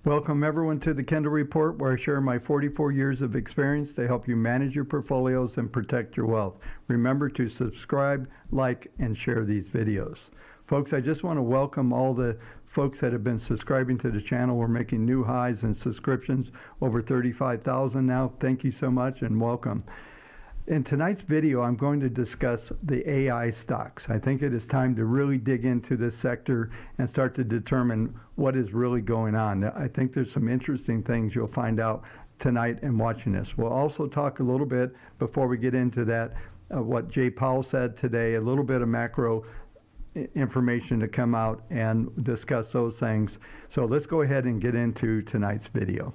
Welcome everyone to the Kendall Report, where I share my 44 years of experience to help you manage your portfolios and protect your wealth. Remember to subscribe, like, and share these videos. Folks, I just want to welcome all the folks that have been subscribing to the channel. We're making new highs in subscriptions, over 35,000 now. Thank you so much and welcome. In tonight's video, I'm going to discuss the AI stocks. I think it is time to really dig into this sector and start to determine what is really going on. I think there's some interesting things you'll find out tonight in watching this. We'll also talk a little bit, before we get into that, what Jay Powell said today, a little bit of macro information to come out and discuss those things. So let's go ahead and get into tonight's video.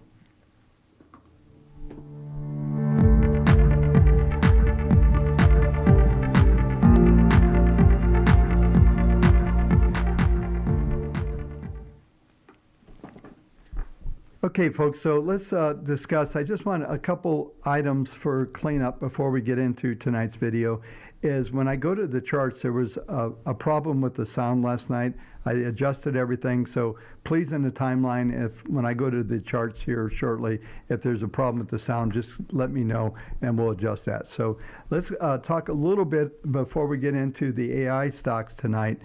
Okay, folks, so let's discuss. I just want a couple items for cleanup before we get into tonight's video. Is when I go to the charts, there was a problem with the sound last night. I adjusted everything, so please in the timeline, when I go to the charts here shortly, if there's a problem with the sound, just let me know and we'll adjust that. So let's talk a little bit before we get into the AI stocks tonight.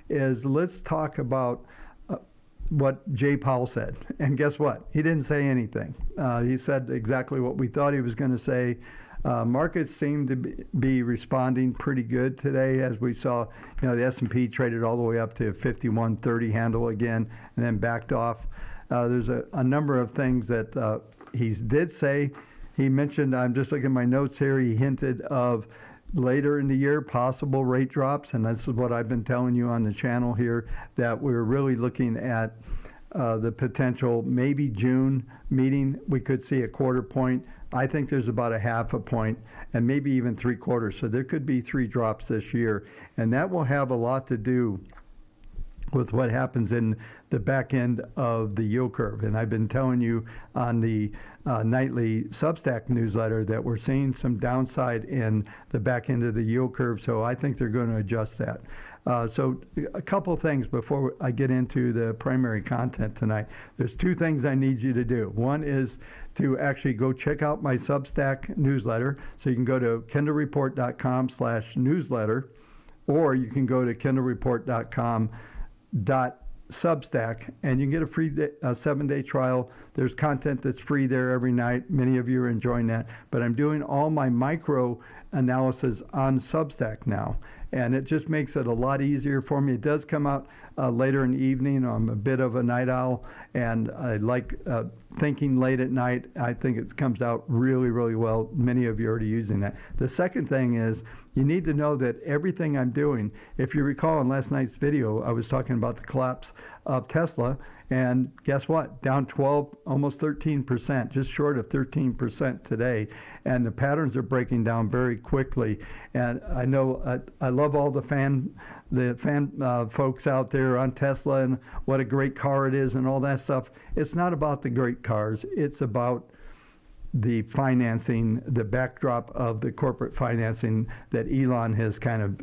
Let's talk about what Jay Powell said. And guess what? He didn't say anything. He said exactly what we thought he was going to say. Markets seem to be responding pretty good today, as we saw. The S&P traded all the way up to 5130 handle again and then backed off. There's a number of things that he did say. He mentioned, I'm just looking at my notes here, he hinted of later in the year possible rate drops, and this is what I've been telling you on the channel here, that we're really looking at the potential maybe June meeting. We could see a quarter point. I think there's about a half a point and maybe even 3/4. So there could be 3 drops this year, and that will have a lot to do with what happens in the back end of the yield curve. And I've been telling you on the nightly Substack newsletter that we're seeing some downside in the back end of the yield curve, so I think they're going to adjust that. So a couple things before I get into the primary content tonight. There's 2 things I need you to do. One is to actually go check out my Substack newsletter. So you can go to kendallreport.com/newsletter, or you can go to kendallreport.com/Substack, and you can get a free 7-day trial. There's content that's free there every night. Many of you are enjoying that. But I'm doing all my micro analysis on Substack now, and it just makes it a lot easier for me. It does come out later in the evening. I'm a bit of a night owl, and I like thinking late at night. I think it comes out really, really well. Many of you are already using that. The second thing is you need to know that everything I'm doing, if you recall in last night's video, I was talking about the collapse of Tesla, and guess what? Down 12, almost 13%, just short of 13% today. And the patterns are breaking down very quickly. And I know I love all the fan folks out there on Tesla and what a great car it is and all that stuff. It's not about the great cars. It's about the financing, the backdrop of the corporate financing that Elon has kind of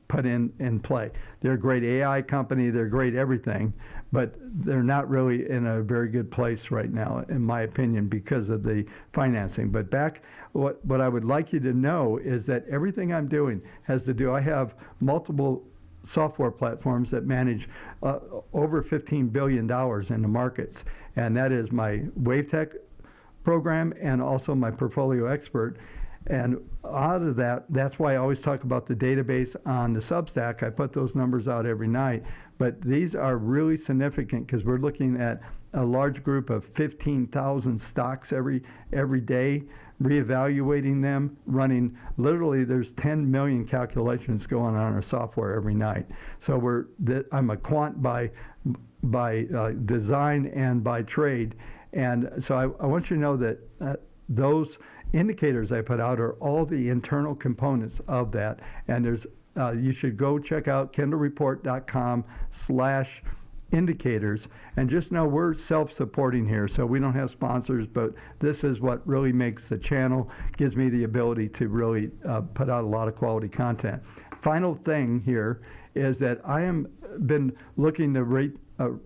put in play. They're a great AI company, they're great everything, but they're not really in a very good place right now, in my opinion, because of the financing. But what I would like you to know is that everything I'm doing has to do, I have multiple software platforms that manage over $15 billion in the markets, and that is my WaveTech program and also my Portfolio Expert. And out of that, that's why I always talk about the database on the Substack. I put those numbers out every night. But these are really significant because we're looking at a large group of 15,000 stocks every day, reevaluating them, running, literally there's 10 million calculations going on our software every night. So I'm a quant by design and by trade. And so I want you to know that those indicators I put out are all the internal components of that. And you should go check out kendallreport.com/indicators, and just know we're self-supporting here, so we don't have sponsors, but this is what really makes the channel, gives me the ability to really put out a lot of quality content. Final thing here is that I am been looking to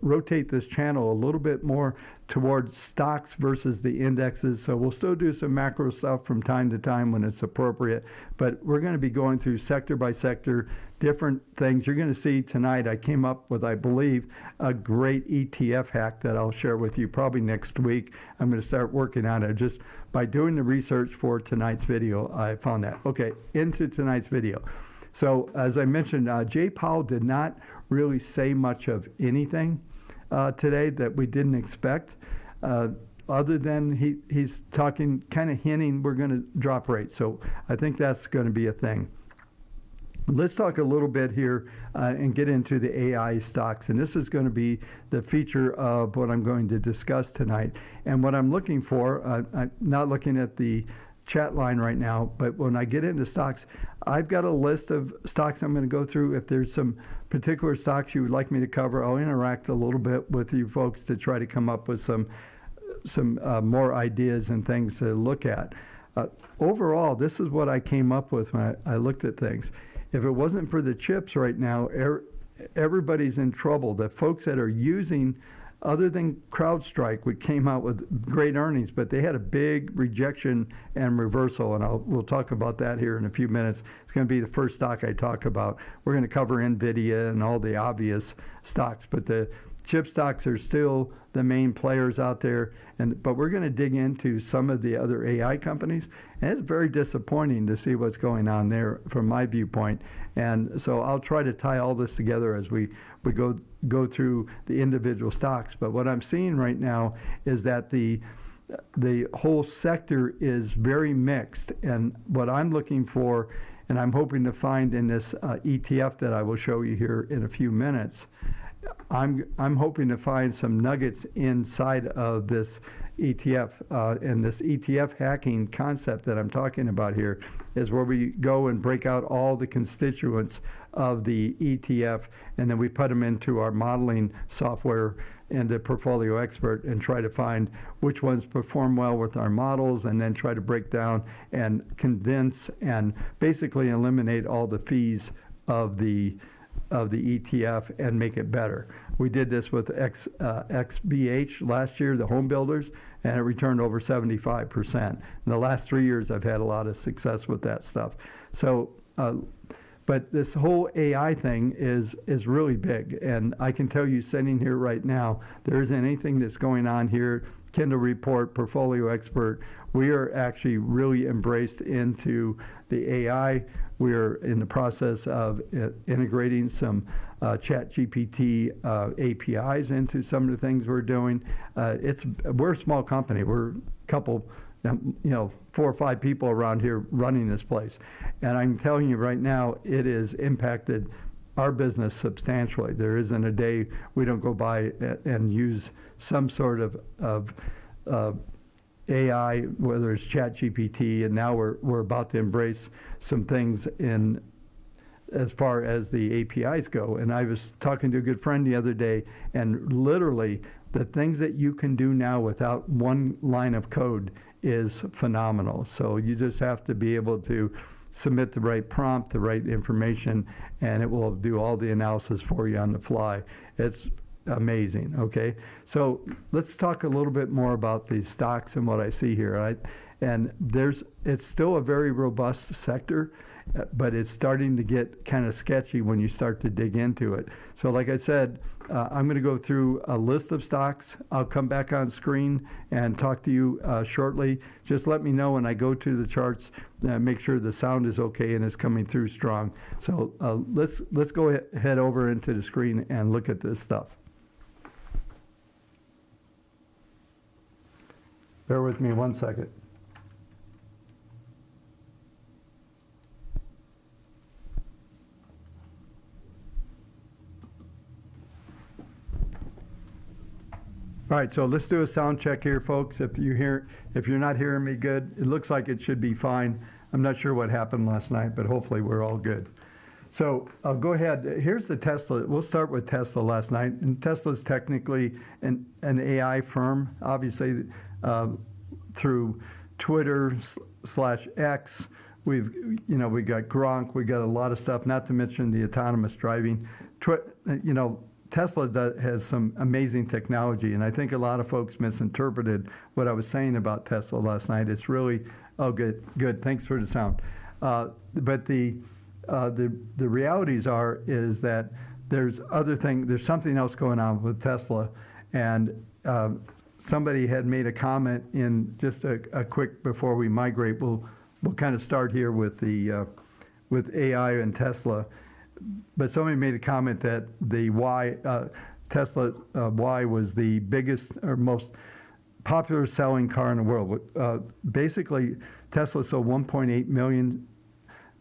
rotate this channel a little bit more towards stocks versus the indexes. So we'll still do some macro stuff from time to time when it's appropriate, but we're going to be going through sector by sector, different things. You're going to see tonight, I came up with, I believe, a great ETF hack that I'll share with you probably next week. I'm going to start working on it. Just by doing the research for tonight's video, I found that. Okay, into tonight's video. So as I mentioned, Jay Powell did not really say much of anything today that we didn't expect, other than he's talking, kind of hinting we're going to drop rates. So I think that's going to be a thing. Let's talk a little bit here and get into the AI stocks. And this is going to be the feature of what I'm going to discuss tonight. And what I'm looking for, I'm not looking at the chat line right now, but when I get into stocks, I've got a list of stocks I'm going to go through. If there's some particular stocks you would like me to cover, I'll interact a little bit with you folks to try to come up with some more ideas and things to look at. Overall, this is what I came up with when I looked at things. If it wasn't for the chips right now, everybody's in trouble. The folks that are using, other than Crowdstrike, which came out with great earnings, but they had a big rejection and reversal, and we'll talk about that here in a few minutes. It's going to be the first stock I talk about. We're going to cover Nvidia and all the obvious stocks, but the chip stocks are still the main players out there. But we're going to dig into some of the other AI companies, and it's very disappointing to see what's going on there from my viewpoint. And so I'll try to tie all this together as we go through the individual stocks. But what I'm seeing right now is that the whole sector is very mixed, and what I'm looking for, and I'm hoping to find in this ETF that I will show you here in a few minutes, I'm hoping to find some nuggets inside of this ETF, and this ETF hacking concept that I'm talking about here is where we go and break out all the constituents of the ETF, and then we put them into our modeling software and the Portfolio Expert and try to find which ones perform well with our models, and then try to break down and condense and basically eliminate all the fees of the ETF and make it better. We did this with XBH last year, the home builders, and it returned over 75%. In the last 3 years, I've had a lot of success with that stuff. So, but this whole AI thing is really big, and I can tell you, sitting here right now, there isn't anything that's going on here. Kendall Report, Portfolio Expert, we are actually really embraced into the AI. We are in the process of integrating some ChatGPT APIs into some of the things we're doing. We're a small company. We're a couple, 4 or 5 people around here running this place. And I'm telling you right now, it has impacted our business substantially. There isn't a day we don't go by and use some sort of AI, whether it's ChatGPT, and now we're about to embrace some things in as far as the APIs go. And I was talking to a good friend the other day, and literally the things that you can do now without one line of code is phenomenal. So you just have to be able to submit the right prompt, the right information, and it will do all the analysis for you on the fly. It's amazing. Okay, so let's talk a little bit more about these stocks and what I see here. Right? And it's still a very robust sector, but it's starting to get kind of sketchy when you start to dig into it. So like I said, I'm going to go through a list of stocks. I'll come back on screen and talk to you shortly. Just let me know when I go to the charts, make sure the sound is okay and it's coming through strong. So let's go head over into the screen and look at this stuff. Bear with me 1 second. All right, so let's do a sound check here, folks. If you're not hearing me good, it looks like it should be fine. I'm not sure what happened last night, but hopefully we're all good. So I'll go ahead. Here's the Tesla. We'll start with Tesla last night. And Tesla's technically an AI firm, obviously through Twitter /X. We got Gronk. We got a lot of stuff. Not to mention the autonomous driving. Tesla has some amazing technology, and I think a lot of folks misinterpreted what I was saying about Tesla last night. It's really, oh, good. Thanks for the sound. But the realities is that there's something else going on with Tesla, and somebody had made a comment in just a quick before we migrate. We'll kind of start here with the with AI and Tesla. But somebody made a comment that the Tesla Y was the biggest or most popular selling car in the world. Basically, Tesla sold 1.8 million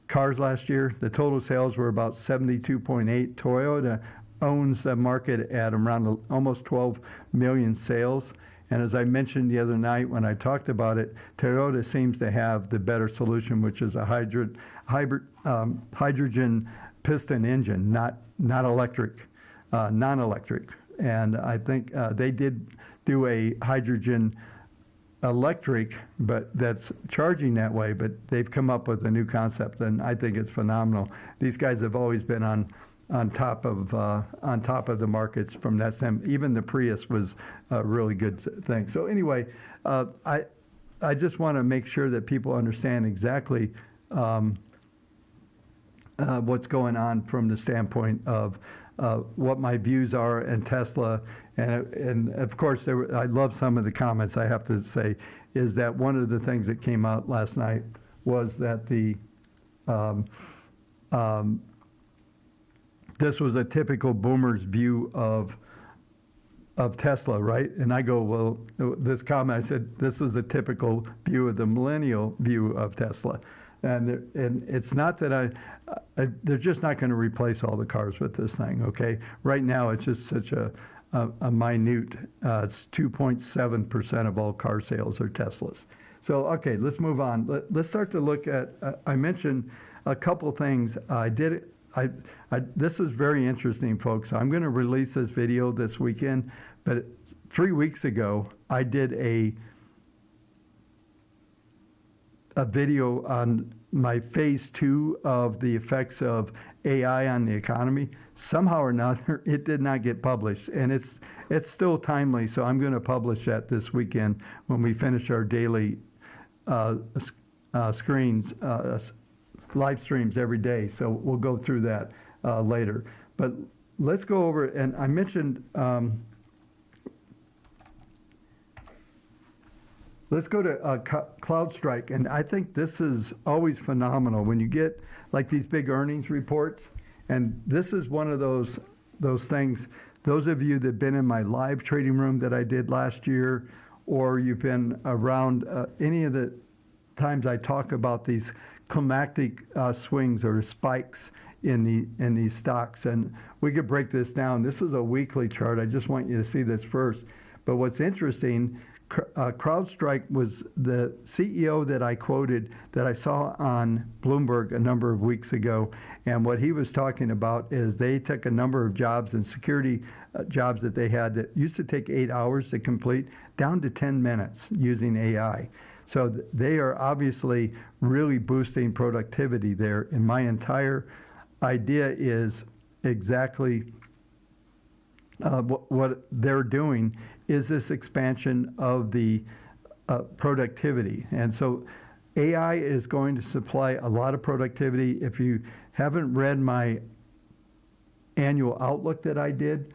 cars last year. The total sales were about 72.8. Toyota owns the market at around almost 12 million sales. And as I mentioned the other night when I talked about it, Toyota seems to have the better solution, which is a hydrogen piston engine, not electric, non-electric. And I think they did do a hydrogen electric, but that's charging that way. But they've come up with a new concept, and I think it's phenomenal. These guys have always been on top of the markets from that standpoint. Even the Prius was a really good thing. So anyway, I just want to make sure that people understand exactly what's going on from the standpoint of what my views are and Tesla. And of course, I love some of the comments, I have to say, is that one of the things that came out last night was that this was a typical boomer's view of Tesla, right? And I go, well, this comment, I said, this was a typical view of the millennial view of Tesla. And it's not that they're just not going to replace all the cars with this thing, okay? Right now, it's just such a minute, it's 2.7% of all car sales are Teslas. So, okay, let's move on. Let's start to look at, I mentioned a couple things. This is very interesting, folks. I'm going to release this video this weekend, but 3 weeks ago, I did a video on my phase 2 of the effects of AI on the economy. Somehow or another, it did not get published, and it's still timely. So I'm going to publish that this weekend when we finish our daily live streams every day. So we'll go through that later. But let's go over, and I mentioned. Let's go to Crowdstrike, and I think this is always phenomenal when you get like these big earnings reports, and this is one of those things. Those of you that've been in my live trading room that I did last year, or you've been around any of the times I talk about these climactic swings or spikes in these stocks, and we could break this down. This is a weekly chart. I just want you to see this first. But what's interesting, Crowdstrike was the CEO that I quoted that I saw on Bloomberg a number of weeks ago. And what he was talking about is they took a number of jobs and security jobs that they had that used to take 8 hours to complete down to 10 minutes using AI. So they are obviously really boosting productivity there. And my entire idea is exactly what they're doing is this expansion of the productivity. And so AI is going to supply a lot of productivity. If you haven't read my annual outlook that I did,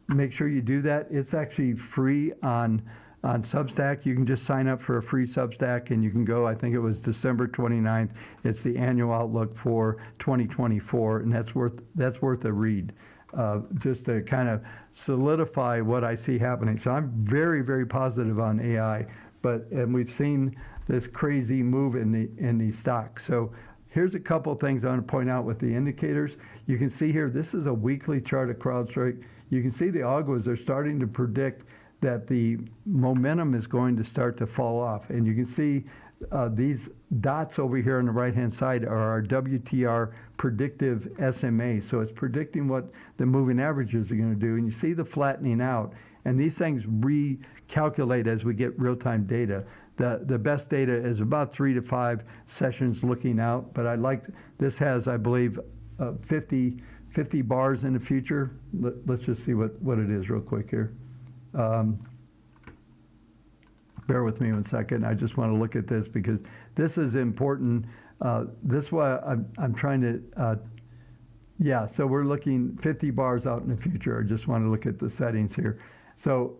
make sure you do that. It's actually free on Substack. You can just sign up for a free Substack and you can go, I think it was December 29th. It's the annual outlook for 2024, and that's worth a read. Just to kind of solidify what I see happening. So I'm very, very positive on AI, and we've seen this crazy move in the stocks. So here's a couple things I want to point out with the indicators. You can see here, this is a weekly chart of CrowdStrike. You can see the algos are starting to predict that the momentum is going to start to fall off. And you can see these dots over here on the right-hand side are our WTR predictive SMA. So it's predicting what the moving averages are going to do. And you see the flattening out. And these things recalculate as we get real-time data. The best data is about 3 to 5 sessions looking out. But this has, I believe, 50 50 bars in the future. Let's just see what it is real quick here. Bear with me 1 second. I just want to look at this because this is important. This is why I'm trying to, yeah, so we're looking 50 bars out in the future. I just want to look at the settings here. So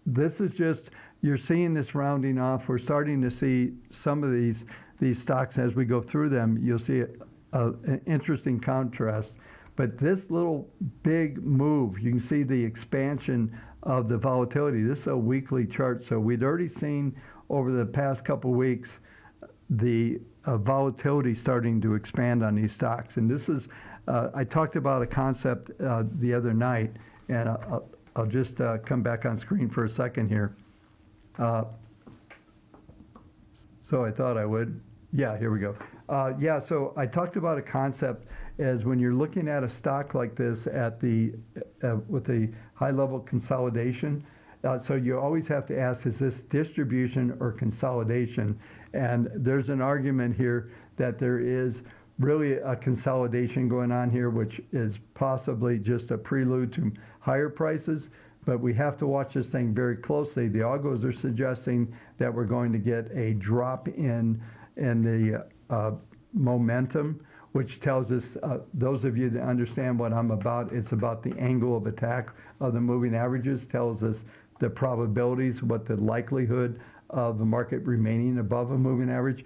this is just, you're seeing this rounding off. We're starting to see some of these stocks as we go through them. You'll see an interesting contrast. But this little big move, you can see the expansion of the volatility. This is a weekly chart. So we'd already seen over the past couple weeks the volatility starting to expand on these stocks. And this is, I talked about a concept the other night, and I'll just come back on screen for a second here. So I thought I would. Yeah, here we go. Yeah, so I talked about a concept as when you're looking at a stock like this at the with the high-level consolidation. So you always have to ask, is this distribution or consolidation? And there's an argument here that there is really a consolidation going on here, which is possibly just a prelude to higher prices. But we have to watch this thing very closely. The algos are suggesting that we're going to get a drop in the momentum, which tells us, those of you that understand what I'm about, it's about the angle of attack of the moving averages, tells us the probabilities, what the likelihood of the market remaining above a moving average.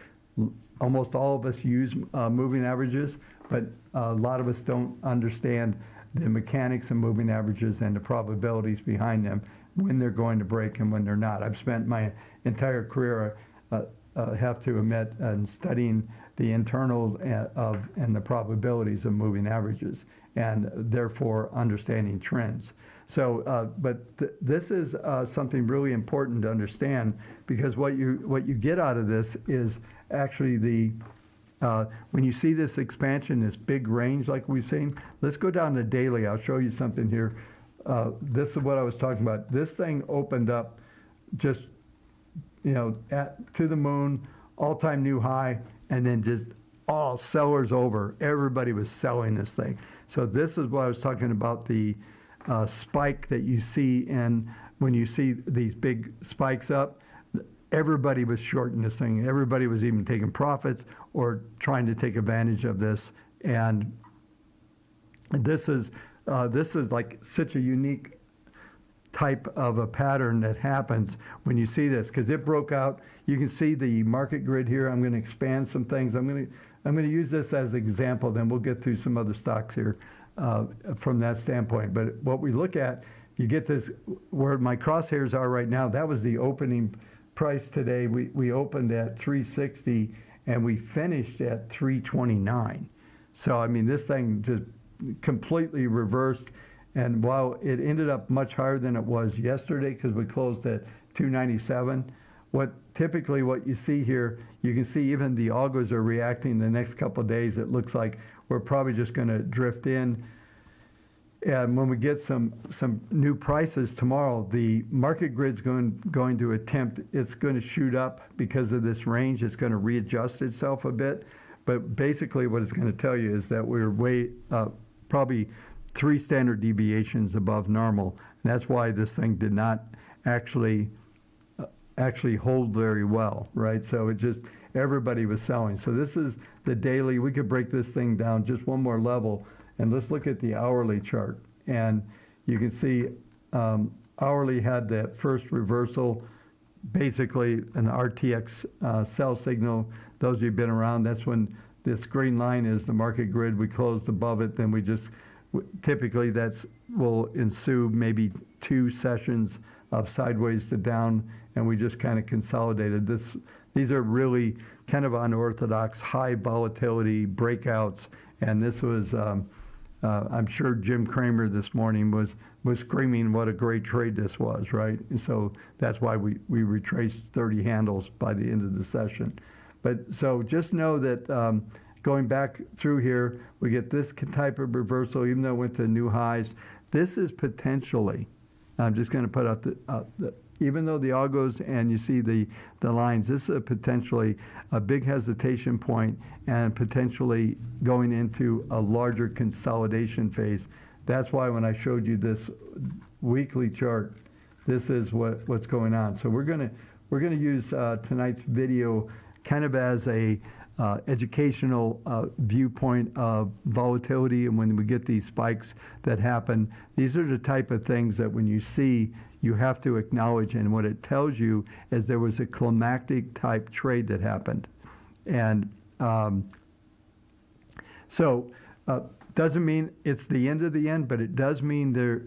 Almost all of us use moving averages, but a lot of us don't understand the mechanics of moving averages and the probabilities behind them, when they're going to break and when they're not. I've spent my entire career, have to admit, studying the internals and the probabilities of moving averages, and therefore understanding trends. So, this is something really important to understand, because what you get out of this is actually when you see this expansion, this big range like we've seen. Let's go down to daily. I'll show you something here. This is what I was talking about. This thing opened up just, to the moon, all-time new high, and then just all sellers over. Everybody was selling this thing. So this is what I was talking about, the spike that you see when you see these big spikes up. Everybody was shorting this thing. Everybody was even taking profits or trying to take advantage of this. And this is like such a unique type of a pattern that happens when you see this, because it broke out. You can see the market grid here. I'm going to expand some things. I'm going to use this as an example. Then we'll get through some other stocks here from that standpoint. But what we look at, you get this where my crosshairs are right now. That was the opening price today. We opened at 360 and we finished at 329. So I mean, this thing just completely reversed. And while it ended up much higher than it was yesterday, because we closed at 297, typically what you see here, you can see even the algos are reacting the next couple of days. It looks like we're probably just going to drift in. And when we get some new prices tomorrow, the market grid's going to attempt, it's going to shoot up because of this range. It's going to readjust itself a bit. But basically what it's going to tell you is that we're probably 3 standard deviations above normal. And that's why this thing did not actually hold very well, right? So it just, everybody was selling. So this is the daily. We could break this thing down just one more level. And let's look at the hourly chart. And you can see hourly had that first reversal, basically an RTX sell signal. Those of you who've been around, that's when this green line is the market grid. We closed above it, then we just, typically will ensue maybe 2 sessions of sideways to down, and we just kind of consolidated this. These are really kind of unorthodox, high volatility breakouts, and this was, I'm sure Jim Cramer this morning was screaming what a great trade this was, right? And so that's why we retraced 30 handles by the end of the session. But so just know that going back through here, we get this type of reversal, even though it went to new highs. This is potentially, I'm just going to put out even though the algos and you see the lines, this is potentially a big hesitation point and potentially going into a larger consolidation phase. That's why when I showed you this weekly chart, this is what's going on. So we're gonna use tonight's video kind of as a educational viewpoint of volatility, and when we get these spikes that happen, these are the type of things that when you see, you have to acknowledge, and what it tells you is there was a climactic type trade that happened. And doesn't mean it's the end of the end, but it does mean there,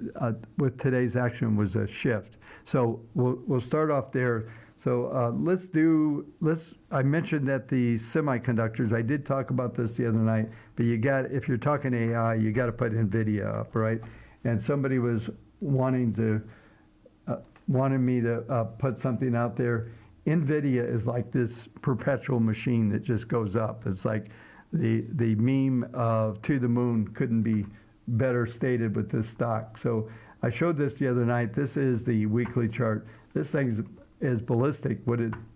with today's action, was a shift. So we'll start off there. So I mentioned that the semiconductors, I did talk about this the other night, but if you're talking AI, you got to put Nvidia up, right? And somebody was wanted me to put something out there. Nvidia is like this perpetual machine that just goes up. It's like the meme of "to the moon" couldn't be better stated with this stock. So I showed this the other night. This is the weekly chart. This thing is ballistic.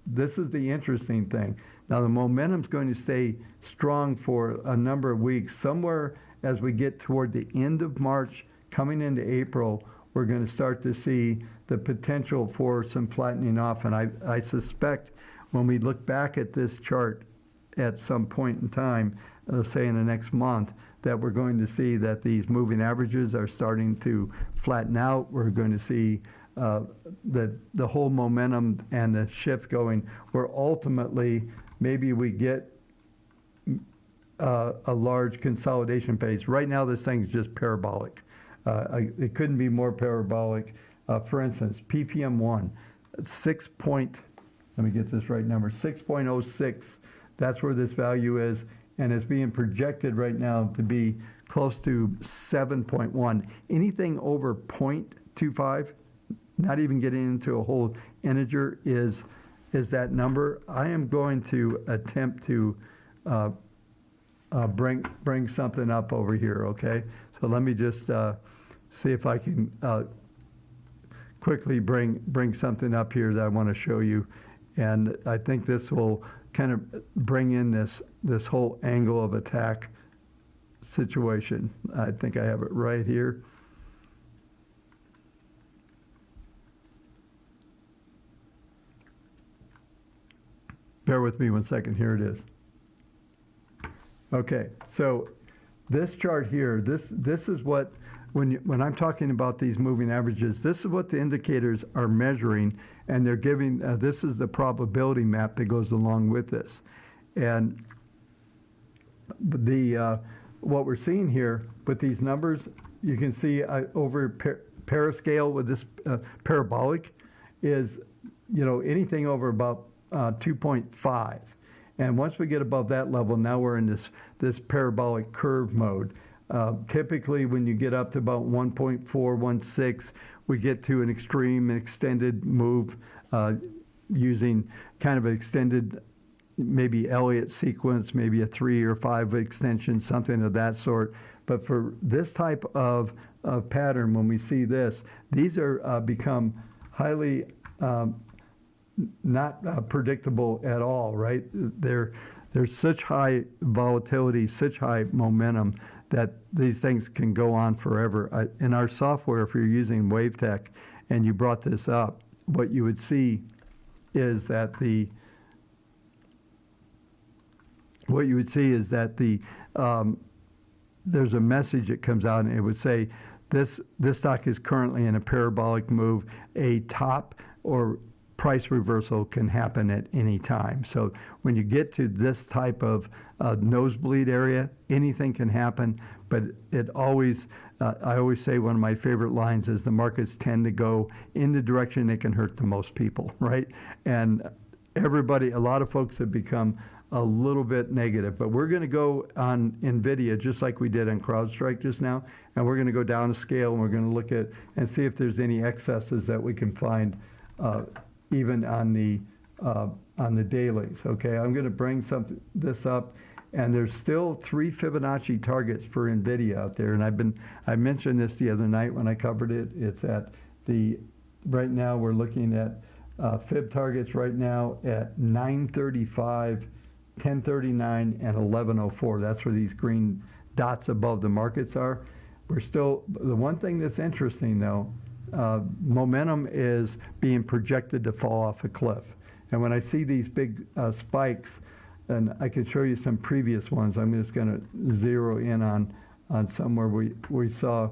This is the interesting thing. Now the momentum's going to stay strong for a number of weeks. Somewhere as we get toward the end of March, coming into April, we're going to start to see the potential for some flattening off. And I suspect when we look back at this chart at some point in time, say in the next month, that we're going to see that these moving averages are starting to flatten out. We're going to see the whole momentum and the shift going, where ultimately maybe we get a large consolidation phase. Right now, this thing's just parabolic. It couldn't be more parabolic. For instance, PPM1, let me get this right number, 6.06. That's where this value is, and it's being projected right now to be close to 7.1. Anything over 0.25, not even getting into a whole integer, is that number. I am going to attempt to bring something up over here, okay? So let me just see if I can quickly bring something up here that I want to show you. And I think this will kind of bring in this whole angle of attack situation. I think I have it right here. Bear with me one second. Here it is. Okay, so this chart here, this is what, when I'm talking about these moving averages, this is what the indicators are measuring, and they're giving, this is the probability map that goes along with this. And what we're seeing here with these numbers, you can see over parascale with this parabolic is, anything over about 2.5. And once we get above that level, now we're in this parabolic curve mode. Typically, when you get up to about 1.416, we get to an extreme extended move using kind of an extended, maybe Elliott sequence, maybe a 3 or 5 extension, something of that sort. But for this type of pattern, when we see this, these are become highly not predictable at all, right? There's such high volatility, such high momentum that these things can go on forever. In our software, if you're using WaveTech and you brought this up, what you would see is that there's a message that comes out, and it would say this stock is currently in a parabolic move. A top or price reversal can happen at any time. So when you get to this type of nosebleed area, anything can happen, but it always, I always say one of my favorite lines is the markets tend to go in the direction they can hurt the most people, right? And a lot of folks have become a little bit negative, but we're going to go on Nvidia just like we did on Crowdstrike just now, and we're going to go down a scale and we're going to look at and see if there's any excesses that we can find even on the dailies. Okay, I'm going to bring this up, and there's still 3 Fibonacci targets for Nvidia out there, and I mentioned this the other night when I covered it. It's at the right now we're looking at fib targets right now at 935, 1039, and 1104. That's where these green dots above the markets are. We're still, the one thing that's interesting though, momentum is being projected to fall off a cliff. And when I see these big spikes, and I can show you some previous ones, I'm just going to zero in on somewhere we saw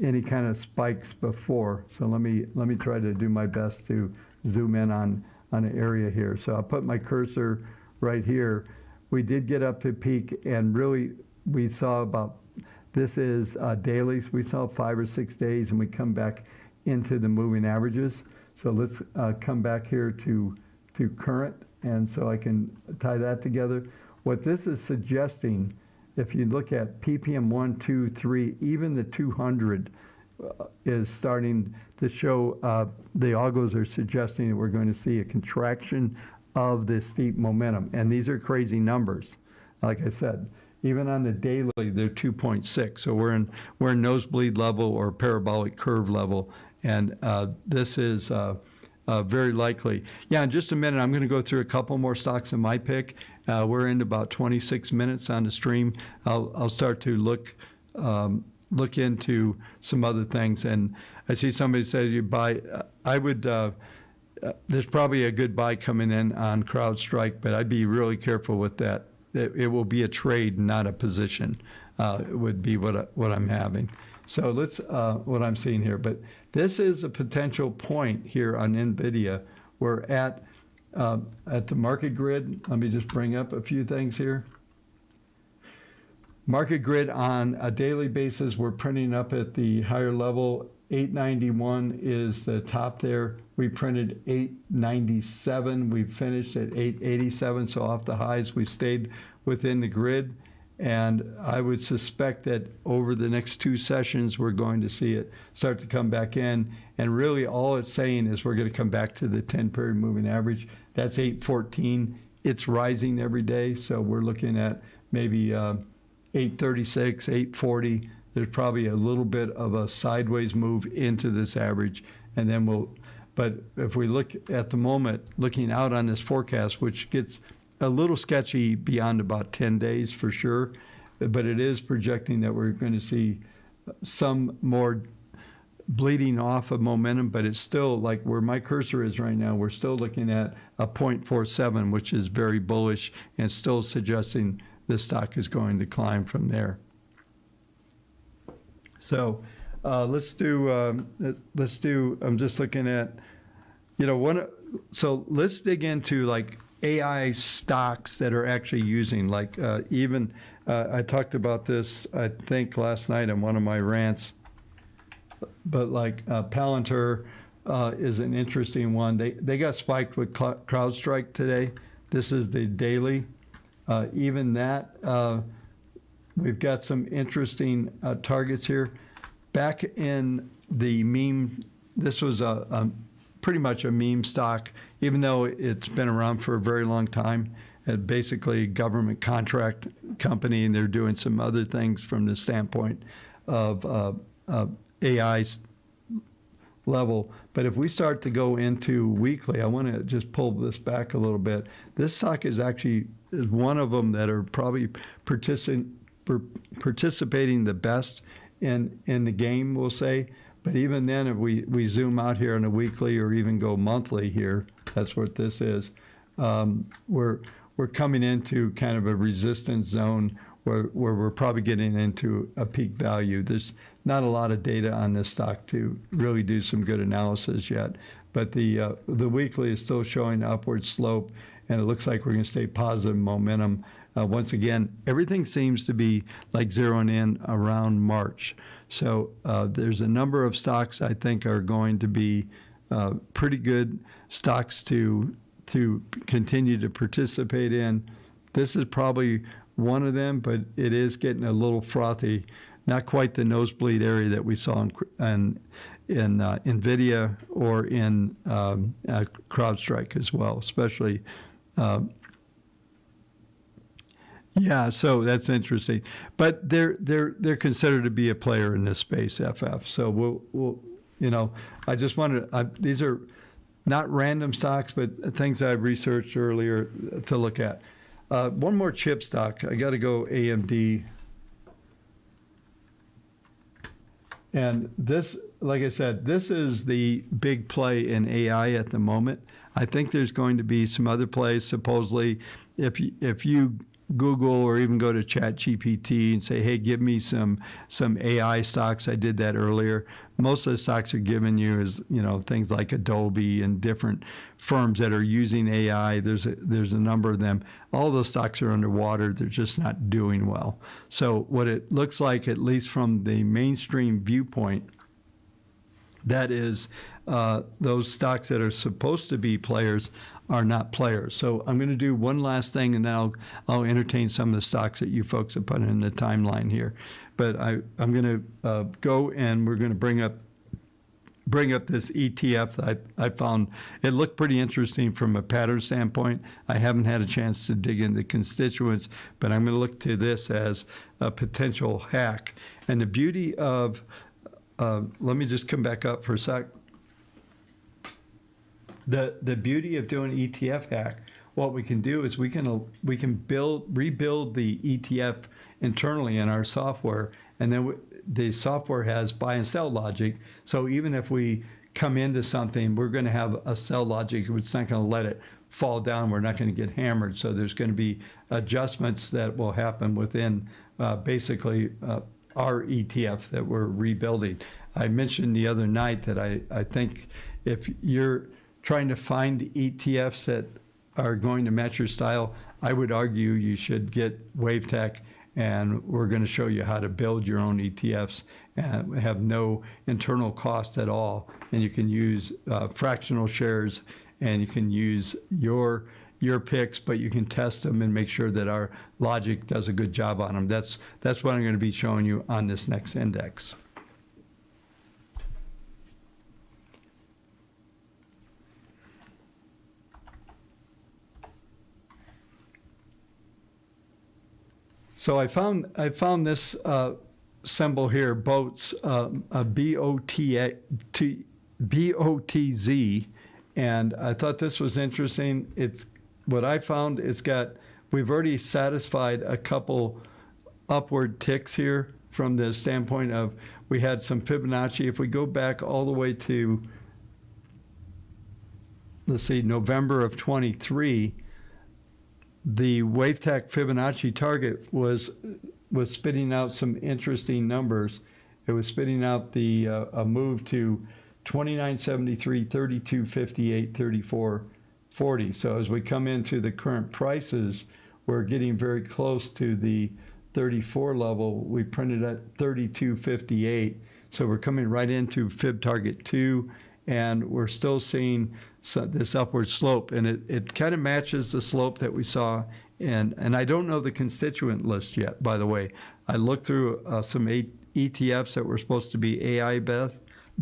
any kind of spikes before. So let me try to do my best to zoom in on an area here. So I'll put my cursor right here. We did get up to peak, and really we saw about, this is dailies. We saw 5 or 6 days, and we come back into the moving averages. So let's come back here to current, and so I can tie that together. What this is suggesting, if you look at PPM 1, 2, 3, even the 200 is starting to show, the algos are suggesting that we're going to see a contraction of this steep momentum. And these are crazy numbers. Like I said, even on the daily, they're 2.6. So we're in nosebleed level or parabolic curve level. And this is very likely. Yeah, in just a minute, I'm going to go through a couple more stocks in my pick. We're in about 26 minutes on the stream. I'll start to look into some other things. And I see somebody said you buy. I would. There's probably a good buy coming in on Crowdstrike, but I'd be really careful with that. It will be a trade, not a position. It would be what I'm having. So let's what I'm seeing here. But this is a potential point here on Nvidia. We're at the market grid. Let me just bring up a few things here. Market grid on a daily basis, we're printing up at the higher level. 891 is the top there. We printed 897. We finished at 887. So off the highs, we stayed within the grid. And I would suspect that over the next 2 sessions, we're going to see it start to come back in. And really all it's saying is we're going to come back to the 10-period moving average. That's 814. It's rising every day. So we're looking at maybe 836, 840. There's probably a little bit of a sideways move into this average. And then but if we look at the moment, looking out on this forecast, which gets a little sketchy beyond about 10 days for sure, but it is projecting that we're going to see some more bleeding off of momentum, but it's still like where my cursor is right now, we're still looking at a 0.47, which is very bullish and still suggesting the stock is going to climb from there. So let's do, I'm just looking at, so let's dig into like AI stocks that are actually using, like I talked about this, I think last night on one of my rants, but like Palantir is an interesting one. They got spiked with Crowdstrike today. This is the daily. Even that, we've got some interesting targets here. Back in the meme, this was pretty much a meme stock, even though it's been around for a very long time. Basically a government contract company, and they're doing some other things from the standpoint of AI level. But if we start to go into weekly, I want to just pull this back a little bit. This stock is actually one of them that are probably participating the best in the game, we'll say. But even then, if we zoom out here on a weekly or even go monthly here, that's what this is. We're coming into kind of a resistance zone where we're probably getting into a peak value. There's not a lot of data on this stock to really do some good analysis yet. But the weekly is still showing upward slope, and it looks like we're going to stay positive momentum. Once again, everything seems to be like zeroing in around March. So there's a number of stocks I think are going to be pretty good stocks to continue to participate in. This is probably one of them, but it is getting a little frothy. Not quite the nosebleed area that we saw in Nvidia or in Crowdstrike as well, especially. Yeah, so that's interesting. But they're considered to be a player in this space, FF. So we'll I just wanted, these are not random stocks, but things I've researched earlier to look at. One more chip stock. I got to go AMD. And this, like I said, this is the big play in AI at the moment. I think there's going to be some other plays. Supposedly, if you Google or even go to ChatGPT and say, hey, give me some AI stocks. I did that earlier. Most of the stocks are giving you is, things like Adobe and different firms that are using AI. There's a number of them. All those stocks are underwater. They're just not doing well. So what it looks like, at least from the mainstream viewpoint, that is those stocks that are supposed to be players are not players. So I'm going to do one last thing, and then I'll entertain some of the stocks that you folks have put in the timeline here. But I'm going to go, and we're going to bring up this ETF that I found. It looked pretty interesting from a pattern standpoint. I haven't had a chance to dig into constituents, but I'm going to look to this as a potential hack. And the beauty of, let me just come back up for a sec. The beauty of doing ETF hack, what we can do is we can rebuild the ETF internally in our software, and then the software has buy and sell logic. So even if we come into something, we're going to have a sell logic. It's not going to let it fall down. We're not going to get hammered. So there's going to be adjustments that will happen within basically our ETF that we're rebuilding. I mentioned the other night that I think if you're trying to find ETFs that are going to match your style, I would argue you should get WaveTech, and we're going to show you how to build your own ETFs and have no internal cost at all. And you can use fractional shares, and you can use your picks, but you can test them and make sure that our logic does a good job on them. That's what I'm going to be showing you on this next index. So I found this symbol here, BOTZ, BOTZ, and I thought this was interesting. It's what I found. We've already satisfied a couple upward ticks here from the standpoint of we had some Fibonacci. If we go back all the way to, let's see, November of 23. The WaveTech Fibonacci target was spitting out some interesting numbers. It was spitting out a move to 29.73, 32.58, 34.40. So as we come into the current prices, we're getting very close to the 34 level. We printed at 32.58. So we're coming right into Fib target 2, and we're still seeing this upward slope, and it kind of matches the slope that we saw. And I don't know the constituent list yet, by the way. I looked through some ETFs that were supposed to be AI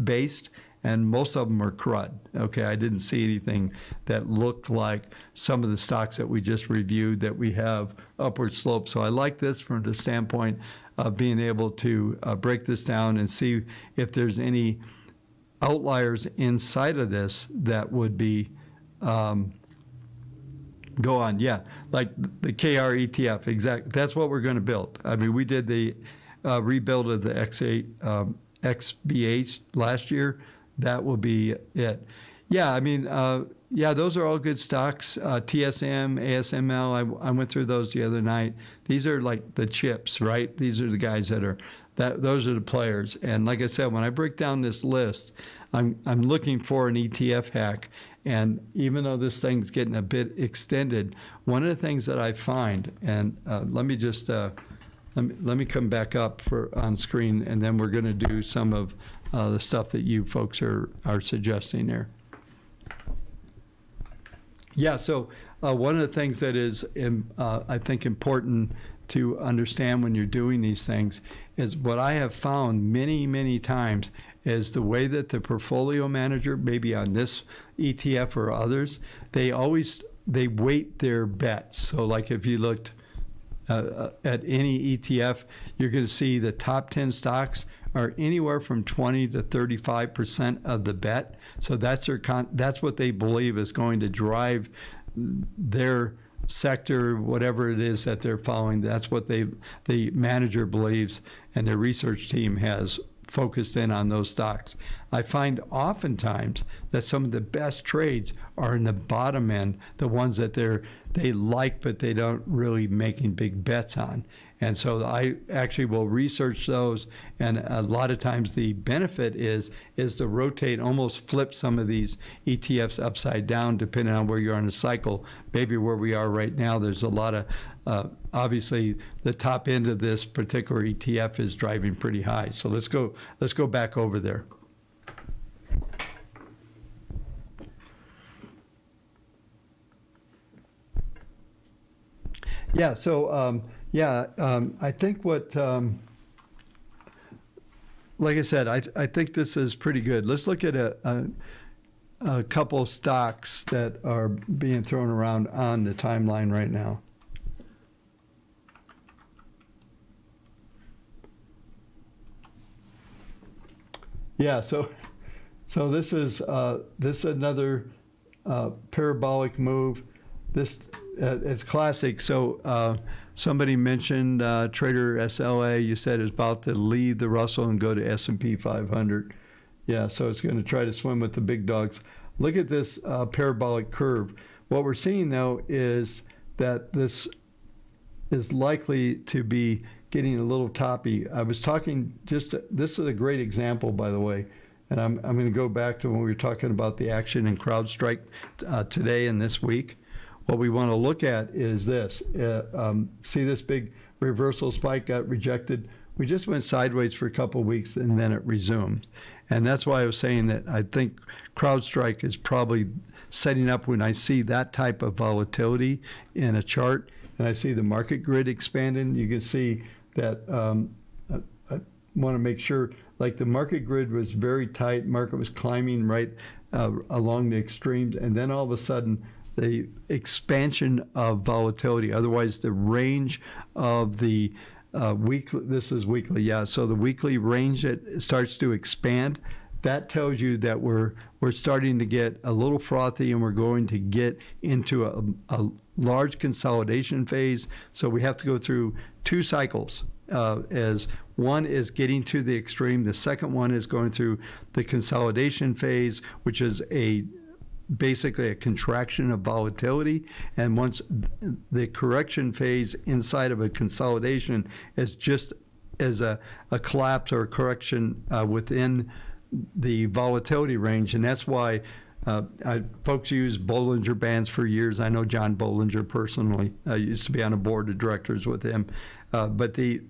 based, and most of them were crud. Okay, I didn't see anything that looked like some of the stocks that we just reviewed that we have upward slope. So I like this from the standpoint of being able to break this down and see if there's any outliers inside of this that would be go on. Yeah, like the KR ETF, exactly. That's what we're going to build. I mean, we did the rebuild of the X8 XBH last year. That will be it. Yeah, I mean, yeah, those are all good stocks. TSM, ASML, I went through those the other night. These are like the chips, right? These are the guys those are the players. And like I said, when I break down this list, I'm looking for an ETF hack. And even though this thing's getting a bit extended, one of the things that I find, and let me just let me come back up on screen, and then we're going to do some of the stuff that you folks are suggesting there. Yeah, so one of the things that is, I think, important to understand when you're doing these things is what I have found many, many times is the way that the portfolio manager, maybe on this ETF or others, they weight their bets. So like if you looked at any ETF, you're going to see the top 10 stocks are anywhere from 20 to 35% of the bet. So that's that's what they believe is going to drive their sector, whatever it is that they're following. That's what the manager believes, and their research team has focused in on those stocks. I find oftentimes that some of the best trades are in the bottom end, the ones that they like but they don't really making big bets on. And so I actually will research those, and a lot of times the benefit is to rotate, almost flip some of these ETFs upside down, depending on where you're on the cycle. Maybe where we are right now, there's a lot of, obviously the top end of this particular ETF is driving pretty high. So let's go back over there. Yeah, so I think what, like I said, I think this is pretty good. Let's look at a couple stocks that are being thrown around on the timeline right now. Yeah, so this is another parabolic move. This it's classic. So somebody mentioned Trader SLA. You said is about to leave the Russell and go to S&P 500. Yeah, so it's going to try to swim with the big dogs. Look at this parabolic curve. What we're seeing though is that this is likely to be getting a little toppy. I was talking this is a great example, by the way. And I'm going to go back to when we were talking about the action in Crowdstrike today and this week. What we want to look at is this. See this big reversal spike got rejected? We just went sideways for a couple of weeks and then it resumed. And that's why I was saying that I think Crowdstrike is probably setting up when I see that type of volatility in a chart and I see the market grid expanding. You can see that I want to make sure, like the market grid was very tight, market was climbing right along the extremes, and then all of a sudden the expansion of volatility, otherwise the range of the weekly, this is weekly, yeah, so the weekly range that starts to expand, that tells you that we're starting to get a little frothy and we're going to get into a large consolidation phase. So we have to go through two cycles. As one is getting to the extreme, the second one is going through the consolidation phase, which is basically a contraction of volatility, and once the correction phase inside of a consolidation is just as a collapse or a correction within the volatility range. And that's why folks use Bollinger Bands for years. I know John Bollinger personally. I used to be on a board of directors with him. But the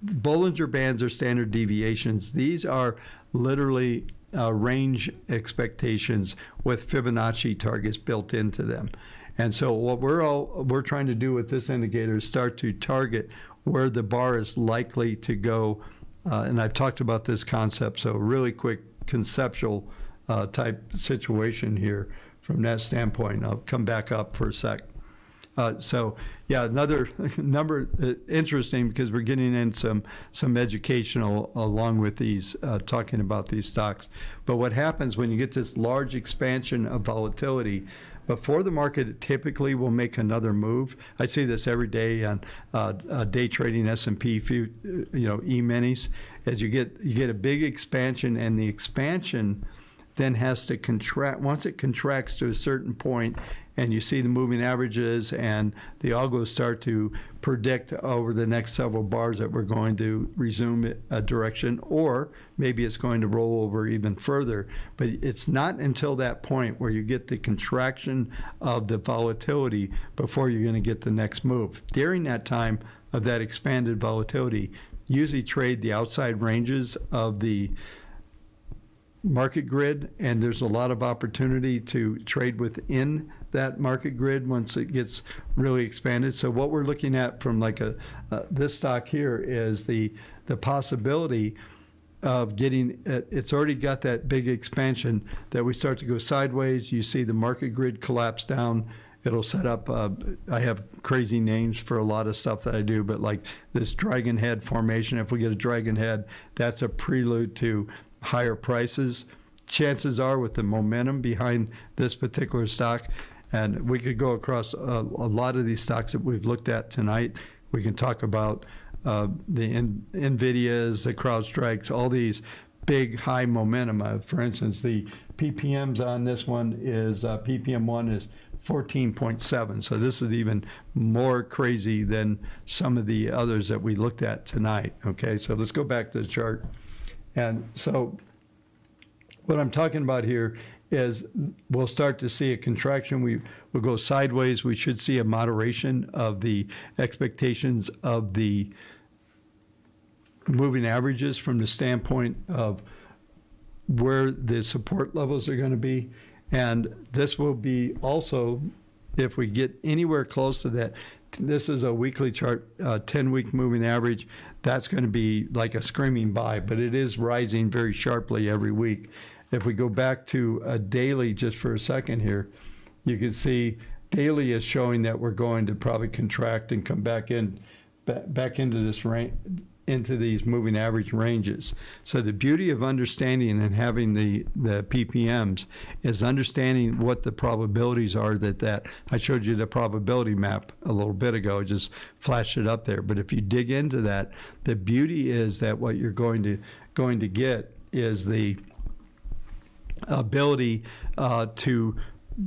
Bollinger Bands are standard deviations. These are literally range expectations with Fibonacci targets built into them. And so what we're trying to do with this indicator is start to target where the bar is likely to go. And I've talked about this concept, so really quick conceptual type situation here from that standpoint. I'll come back up for a sec. So yeah, another number interesting because we're getting in some educational along with these talking about these stocks. But what happens when you get this large expansion of volatility? Before the market typically will make another move. I see this every day on day trading S&P, E-minis. As you get a big expansion, and the expansion then has to contract. Once it contracts to a certain point, and you see the moving averages and the algos start to predict over the next several bars that we're going to resume a direction, or maybe it's going to roll over even further. But it's not until that point where you get the contraction of the volatility before you're going to get the next move. During that time of that expanded volatility, usually trade the outside ranges of the market grid, and there's a lot of opportunity to trade within that market grid once it gets really expanded. So what we're looking at from like this stock here is the possibility of getting it's already got that big expansion that we start to go sideways. You see the market grid collapse down, it'll set up, I have crazy names for a lot of stuff that I do, but like this dragon head formation, if we get a dragon head, that's a prelude to higher prices. Chances are with the momentum behind this particular stock, and we could go across a lot of these stocks that we've looked at tonight. We can talk about the Nvidias, the Crowdstrikes, all these big high momentum. For instance, the PPMs on this one is, PPM1 is 14.7. So this is even more crazy than some of the others that we looked at tonight. Okay, so let's go back to the chart. And so what I'm talking about here is we'll start to see a contraction. We'll go sideways. We should see a moderation of the expectations of the moving averages from the standpoint of where the support levels are going to be. And this will be also, if we get anywhere close to that, this is a weekly chart, 10-week moving average. That's going to be like a screaming buy, but it is rising very sharply every week. If we go back to a daily just for a second here, you can see daily is showing that we're going to probably contract and come back into this range, into these moving average ranges. So the beauty of understanding and having the PPMs is understanding what the probabilities are that I showed you the probability map a little bit ago, just flashed it up there. But if you dig into that, the beauty is that what you're going to get is the ability to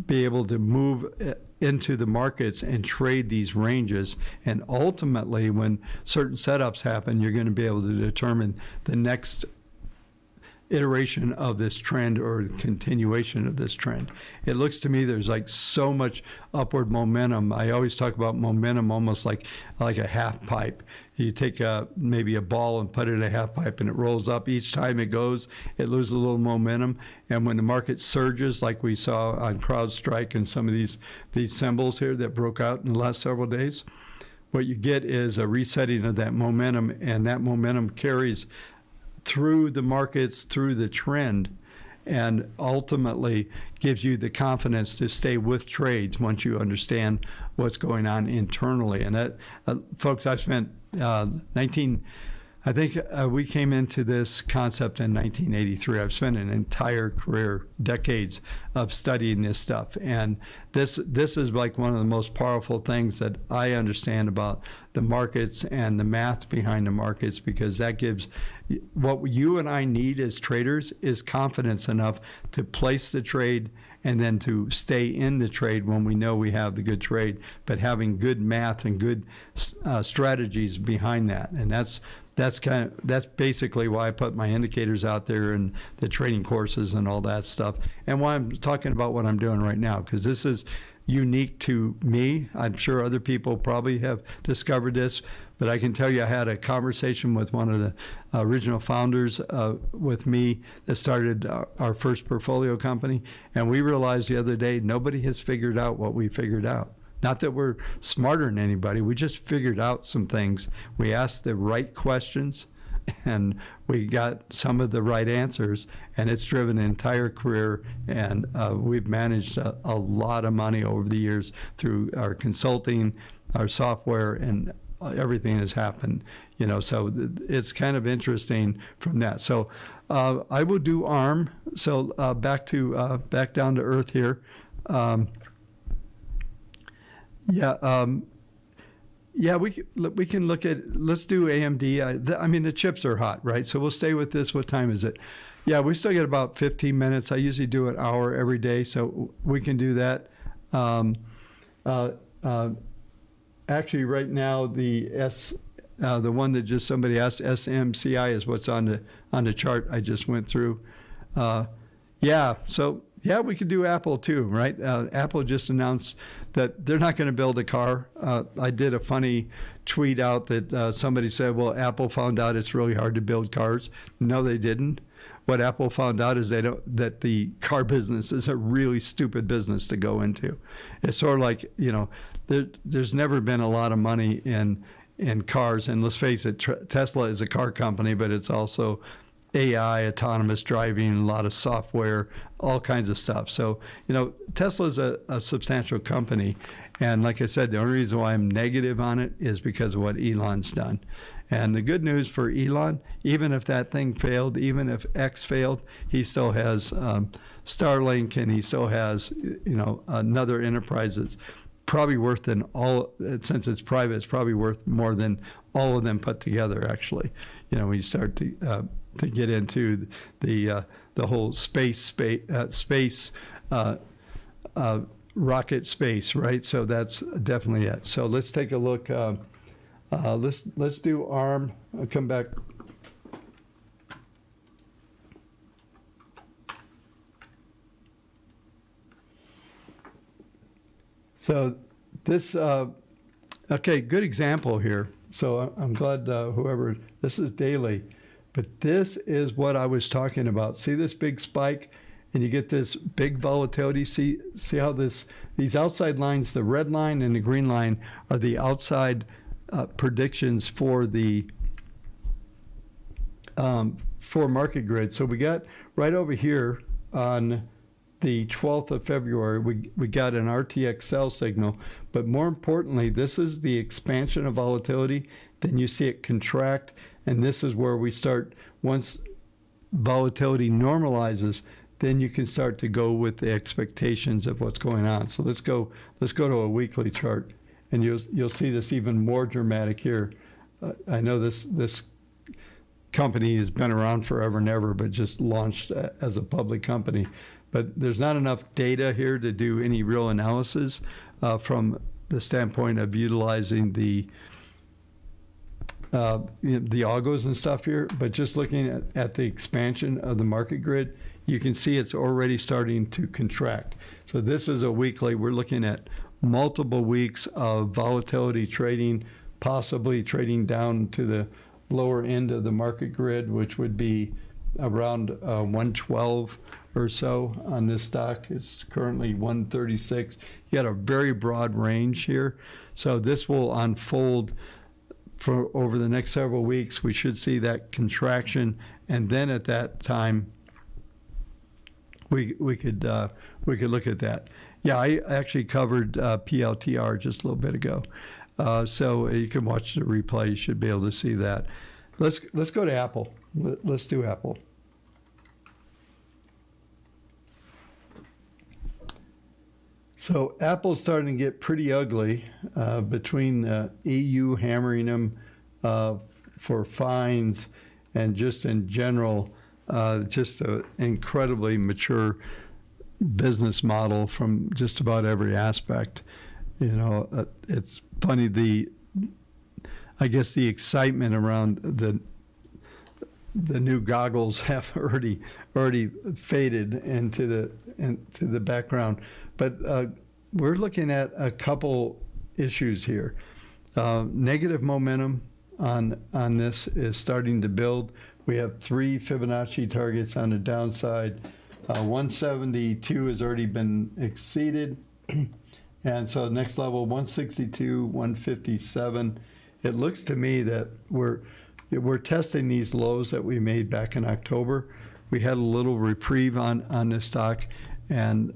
be able to move into the markets and trade these ranges. And ultimately, when certain setups happen, you're going to be able to determine the next iteration of this trend or continuation of this trend. It looks to me there's like so much upward momentum. I always talk about momentum almost like a half pipe. You take maybe a ball and put it in a half pipe and it rolls up. Each time it goes, it loses a little momentum. And when the market surges, like we saw on Crowdstrike and some of these symbols here that broke out in the last several days, what you get is a resetting of that momentum, and that momentum carries through the markets, through the trend, and ultimately gives you the confidence to stay with trades once you understand what's going on internally. And that, folks, I've spent we came into this concept in 1983. I've spent an entire career, decades of studying this stuff. And this is like one of the most powerful things that I understand about the markets and the math behind the markets, because that gives what you and I need as traders is confidence enough to place the trade and then to stay in the trade when we know we have the good trade, but having good math and good strategies behind that. And that's basically why I put my indicators out there and the trading courses and all that stuff, and why I'm talking about what I'm doing right now, because this is unique to me. I'm sure other people probably have discovered this, but I can tell you I had a conversation with one of the original founders with me that started our first portfolio company, and we realized the other day nobody has figured out what we figured out. Not that we're smarter than anybody, we just figured out some things. We asked the right questions and we got some of the right answers, and it's driven an entire career, and we've managed a lot of money over the years through our consulting, our software, and everything has happened, so it's kind of interesting from that. So I will do ARM. So back down to earth here. We can look at, let's do AMD. I mean, the chips are hot, right? So we'll stay with this. What time is it? Yeah, we still get about 15 minutes. I usually do an hour every day, so we can do that. Actually, right now, the one that just somebody asked, SMCI, is what's on the chart I just went through. Yeah, we could do Apple too, right? Apple just announced that they're not going to build a car. I did a funny tweet out that somebody said, well, Apple found out it's really hard to build cars. No, they didn't. What Apple found out is that the car business is a really stupid business to go into. It's sort of like, there's never been a lot of money in cars. And let's face it, Tesla is a car company, but it's also AI, autonomous driving, a lot of software, all kinds of stuff. So, Tesla is a substantial company. And like I said, the only reason why I'm negative on it is because of what Elon's done. And the good news for Elon, even if that thing failed, even if X failed, he still has Starlink, and he still has, another enterprise that's probably worth than all, since it's private, it's probably worth more than all of them put together, actually. When you start to get into the whole space rocket space, right? So that's definitely it. So let's take a look. Let's do ARM. I'll come back. So this, okay, good example here. So I'm glad whoever, this is daily, but this is what I was talking about. See this big spike, and you get this big volatility. See how these outside lines, the red line and the green line, are the outside predictions for the for market grid. So we got right over here on the 12th of February, we got an RTX sell signal, but more importantly, this is the expansion of volatility. Then you see it contract, and this is where we start. Once volatility normalizes, then you can start to go with the expectations of what's going on. So let's go to a weekly chart, and you'll see this even more dramatic here. I know this company has been around forever and ever, but just launched as a public company. But there's not enough data here to do any real analysis from the standpoint of utilizing the algos and stuff here. But just looking at the expansion of the market grid, you can see it's already starting to contract. So this is a weekly. We're looking at multiple weeks of volatility trading, possibly trading down to the lower end of the market grid, which would be around 112 or so on this stock. It's currently 136. You got a very broad range here. So this will unfold for over the next several weeks. We should see that contraction, and then at that time we could look at that. Yeah, I actually covered PLTR just a little bit ago. So you can watch the replay. You should be able to see that. Let's go to Apple. Let's do Apple. So Apple's starting to get pretty ugly between EU hammering them for fines, and just in general, just an incredibly mature business model from just about every aspect. It's funny, I guess the excitement around the new goggles have already faded into the background. But we're looking at a couple issues here. Negative momentum on this is starting to build. We have 3 Fibonacci targets on the downside. 172 has already been exceeded. And so next level, 162, 157. It looks to me that we're testing these lows that we made back in October. We had a little reprieve on this stock, and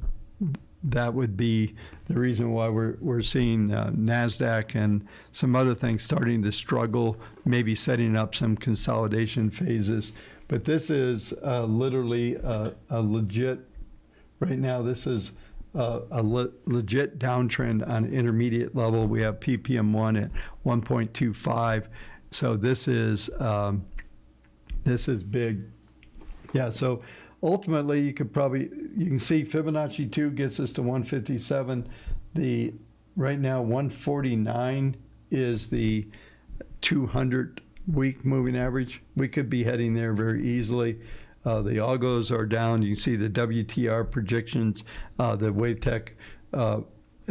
that would be the reason why we're seeing NASDAQ and some other things starting to struggle, maybe setting up some consolidation phases. But this is literally a legit, right now, this is a legit downtrend on intermediate level. We have PPM1 at 1.25. So this is big. Yeah, so ultimately you can see Fibonacci 2 gets us to 157. Right now 149 is the 200 week moving average. We could be heading there very easily. The algos are down. You can see the WTR projections, the WaveTech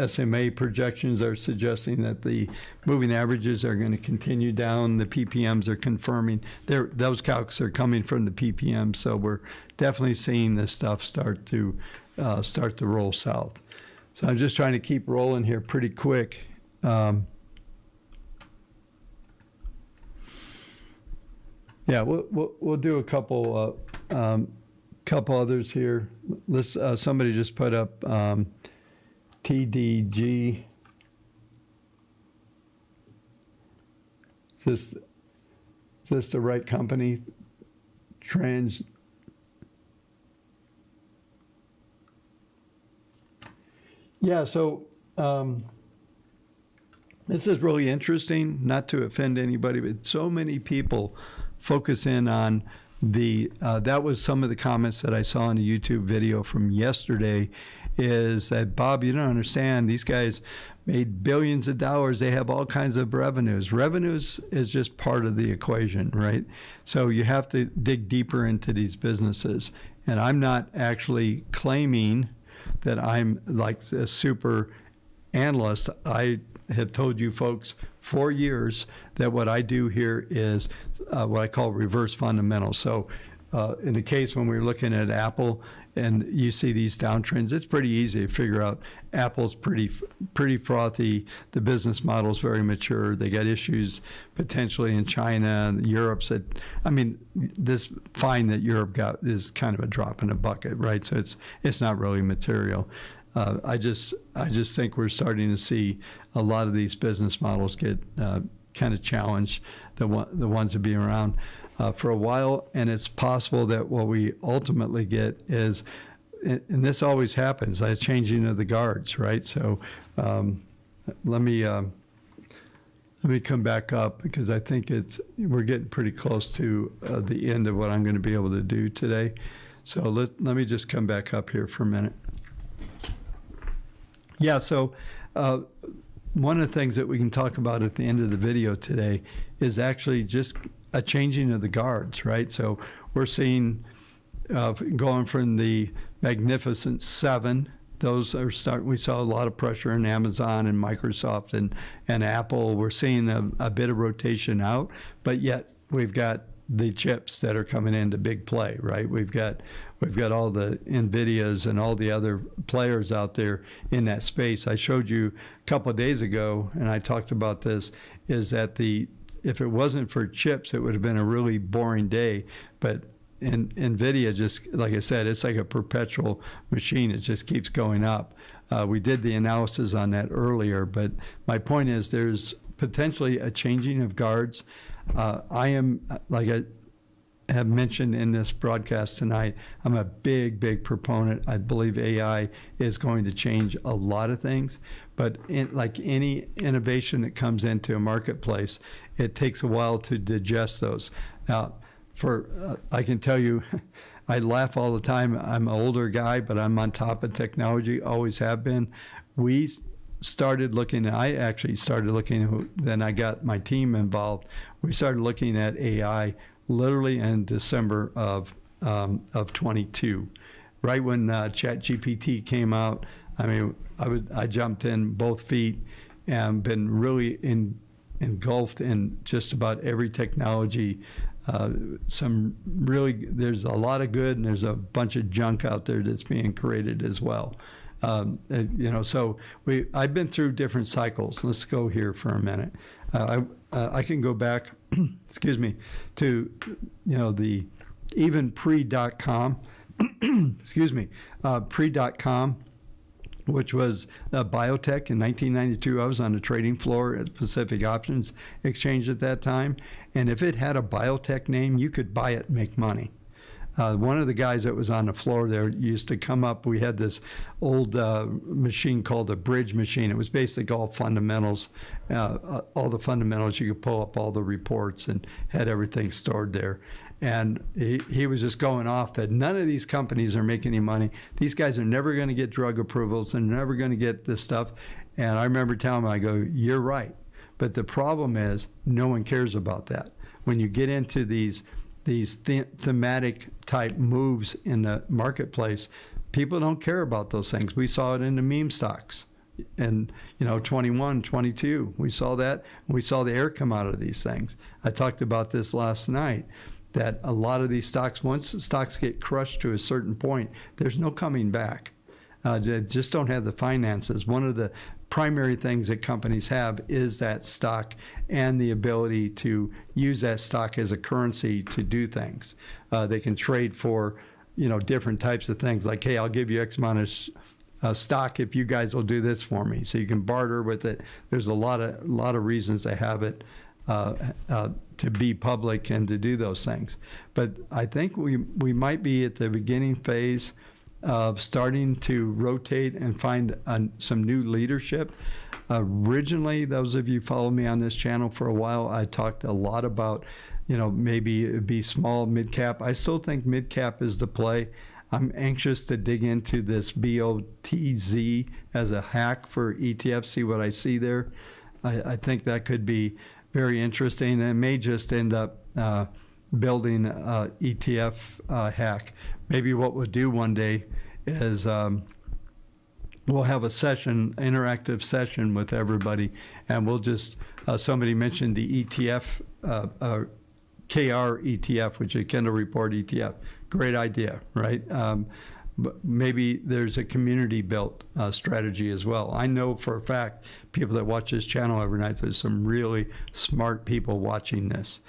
SMA projections are suggesting that the moving averages are going to continue down. The PPMs are confirming. Those calcs are coming from the PPM, so we're definitely seeing this stuff start to roll south. So I'm just trying to keep rolling here pretty quick. Yeah, we'll do a couple others here. Let's somebody just put up TDG. Is this the right company? Yeah, so this is really interesting, not to offend anybody, but so many people focus in on that was some of the comments that I saw in a YouTube video from yesterday, is that, Bob, you don't understand, these guys made billions of dollars, they have all kinds of revenues. Revenues is just part of the equation, right? So you have to dig deeper into these businesses. And I'm not actually claiming that I'm like a super analyst. I have told you folks for years that what I do here is what I call reverse fundamentals. So in the case when we're looking at Apple and you see these downtrends, it's pretty easy to figure out Apple's pretty frothy. The business model is very mature. They got issues potentially in China and Europe's. This fine that Europe got is kind of a drop in a bucket, right? So it's not really material. I just think we're starting to see a lot of these business models get kind of challenged, the ones that be around for a while, and it's possible that what we ultimately get is, and this always happens, a changing of the guards, right? So let me come back up, because I think we're getting pretty close to the end of what I'm going to be able to do today. So let me just come back up here for a minute. Yeah, so one of the things that we can talk about at the end of the video today is actually just a changing of the guards, right? So we're seeing going from the Magnificent Seven. Those are we saw a lot of pressure in Amazon and Microsoft and Apple. We're seeing a bit of rotation out, but yet we've got the chips that are coming into big play, right? We've got all the Nvidias and all the other players out there in that space. I showed you a couple of days ago, and I talked about this, is that if it wasn't for chips, it would have been a really boring day. But Nvidia, just like I said, it's like a perpetual machine. It just keeps going up. We did the analysis on that earlier, but my point is there's potentially a changing of guards. I am, like I have mentioned in this broadcast tonight, I'm a big proponent. I believe AI is going to change a lot of things, but like any innovation that comes into a marketplace, it takes a while to digest those. Now, I can tell you, I laugh all the time. I'm an older guy, but I'm on top of technology, always have been. I actually started looking, then I got my team involved. We started looking at AI literally in December of 22, right when ChatGPT came out. I jumped in both feet and been really engulfed in just about every technology. There's a lot of good, and there's a bunch of junk out there that's being created as well. So I've been through different cycles. Let's go here for a minute. I can go back, excuse me, to the even pre.com, excuse me, pre.com, which was biotech in 1992. I was on the trading floor at the Pacific Options Exchange at that time, and if it had a biotech name, you could buy it and make money. One of the guys that was on the floor there used to come up. We had this old machine called a bridge machine. It was basically all fundamentals, all the fundamentals. You could pull up all the reports and had everything stored there. And he was just going off that none of these companies are making any money. These guys are never going to get drug approvals and never going to get this stuff. And I remember telling him, I go, you're right. But the problem is no one cares about that. When you get into these thematic type moves in the marketplace, people don't care about those things. We saw it in the meme stocks in 21, 22. We saw that. We saw the air come out of these things. I talked about this last night, that a lot of these stocks, once stocks get crushed to a certain point, there's no coming back. They just don't have the finances. One of the primary things that companies have is that stock and the ability to use that stock as a currency to do things. They can trade for, different types of things like, hey, I'll give you X amount of stock if you guys will do this for me. So you can barter with it. There's a lot of reasons to have it to be public and to do those things. But I think we might be at the beginning phase of starting to rotate and find some new leadership. Originally, those of you who follow me on this channel for a while, I talked a lot about, maybe it'd be small, mid-cap. I still think mid-cap is the play. I'm anxious to dig into this BOTZ as a hack for ETF, see what I see there. I think that could be very interesting, and it may just end up building a ETF hack. Maybe what we'll do one day is we'll have a session, interactive session with everybody, and we'll just, somebody mentioned the ETF, KR ETF, which is Kendall Report ETF. Great idea, right? But maybe there's a community-built strategy as well. I know for a fact, people that watch this channel every night, there's some really smart people watching this.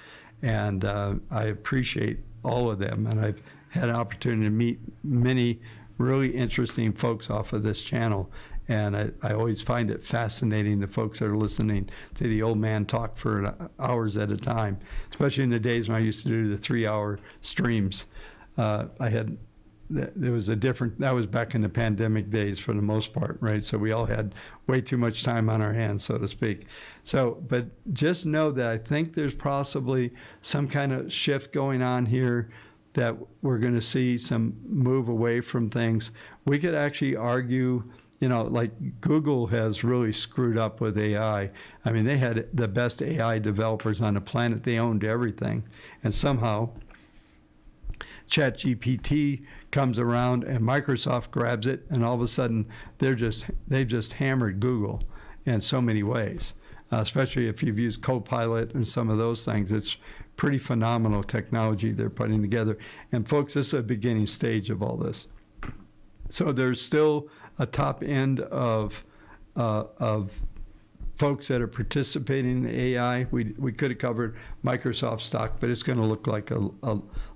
And I appreciate all of them. And I've had an opportunity to meet many really interesting folks off of this channel. And I always find it fascinating, the folks that are listening to the old man talk for hours at a time, especially in the days when I used to do the 3-hour streams. There was that was back in the pandemic days for the most part, right? So we all had way too much time on our hands, so to speak. So, but just know that I think there's possibly some kind of shift going on here, that we're going to see some move away from things. We could actually argue, like Google has really screwed up with AI. I mean, they had the best AI developers on the planet. They owned everything. And somehow ChatGPT comes around and Microsoft grabs it, and all of a sudden they've just hammered Google in so many ways, especially if you've used Copilot and some of those things. It's pretty phenomenal technology they're putting together. And folks, this is a beginning stage of all this. So there's still a top end of folks that are participating in AI. We could have covered Microsoft stock, but it's going to look like a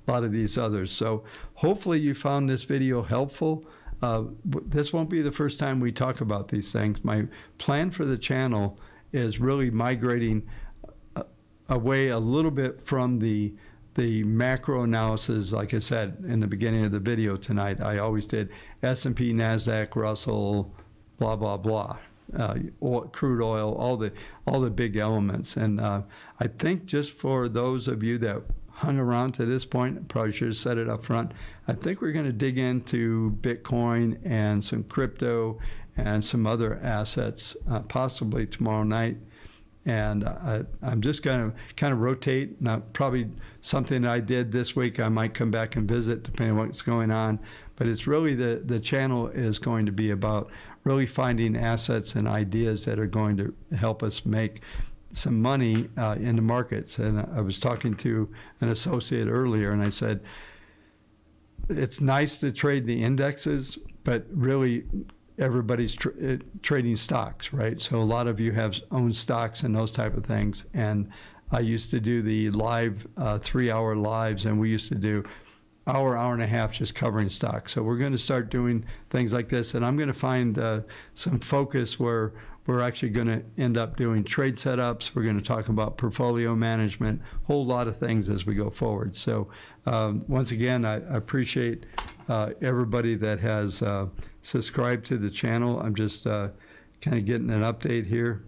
lot of these others. So hopefully you found this video helpful. This won't be the first time we talk about these things. My plan for the channel is really migrating away a little bit from the macro analysis. Like I said in the beginning of the video tonight, I always did S&P, NASDAQ, Russell, blah, blah, blah. Crude oil, all the big elements. And I think just for those of you that hung around to this point, probably should have said it up front, I think we're going to dig into Bitcoin and some crypto and some other assets possibly tomorrow night. And I'm just going to kind of rotate. Now, probably something that I did this week, I might come back and visit depending on what's going on. But it's really the channel is going to be about really finding assets and ideas that are going to help us make some money in the markets. And I was talking to an associate earlier, and I said, it's nice to trade the indexes, but really everybody's trading stocks, right? So a lot of you have own stocks and those type of things. And I used to do the live 3-hour lives, and we used to do hour and a half just covering stocks. So we're going to start doing things like this, and I'm going to find some focus where we're actually going to end up doing trade setups. We're going to talk about portfolio management, a whole lot of things as we go forward. So once again, I appreciate everybody that has subscribed to the channel. I'm just kind of getting an update here.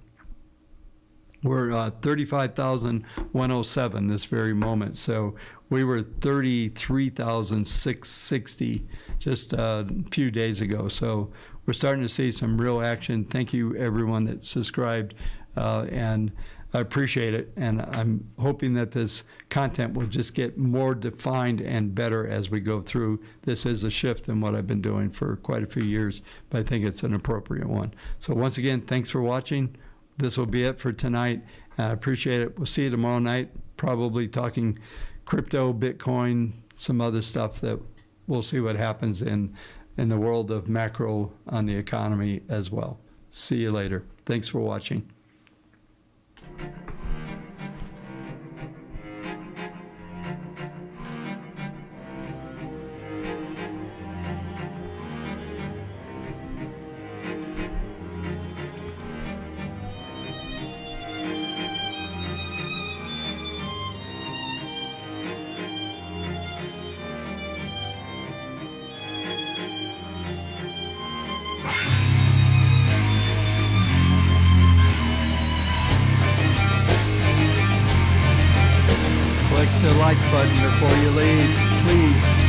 We're 35,107 this very moment. So we were 33,660 just a few days ago. So we're starting to see some real action. Thank you, everyone that subscribed, and I appreciate it. And I'm hoping that this content will just get more defined and better as we go through. This is a shift in what I've been doing for quite a few years, but I think it's an appropriate one. So once again, thanks for watching. This will be it for tonight. I appreciate it. We'll see you tomorrow night, probably talking crypto, Bitcoin, some other stuff that we'll see what happens in in the world of macro on the economy as well. See you later. Thanks for watching. Click the like button before you leave, please.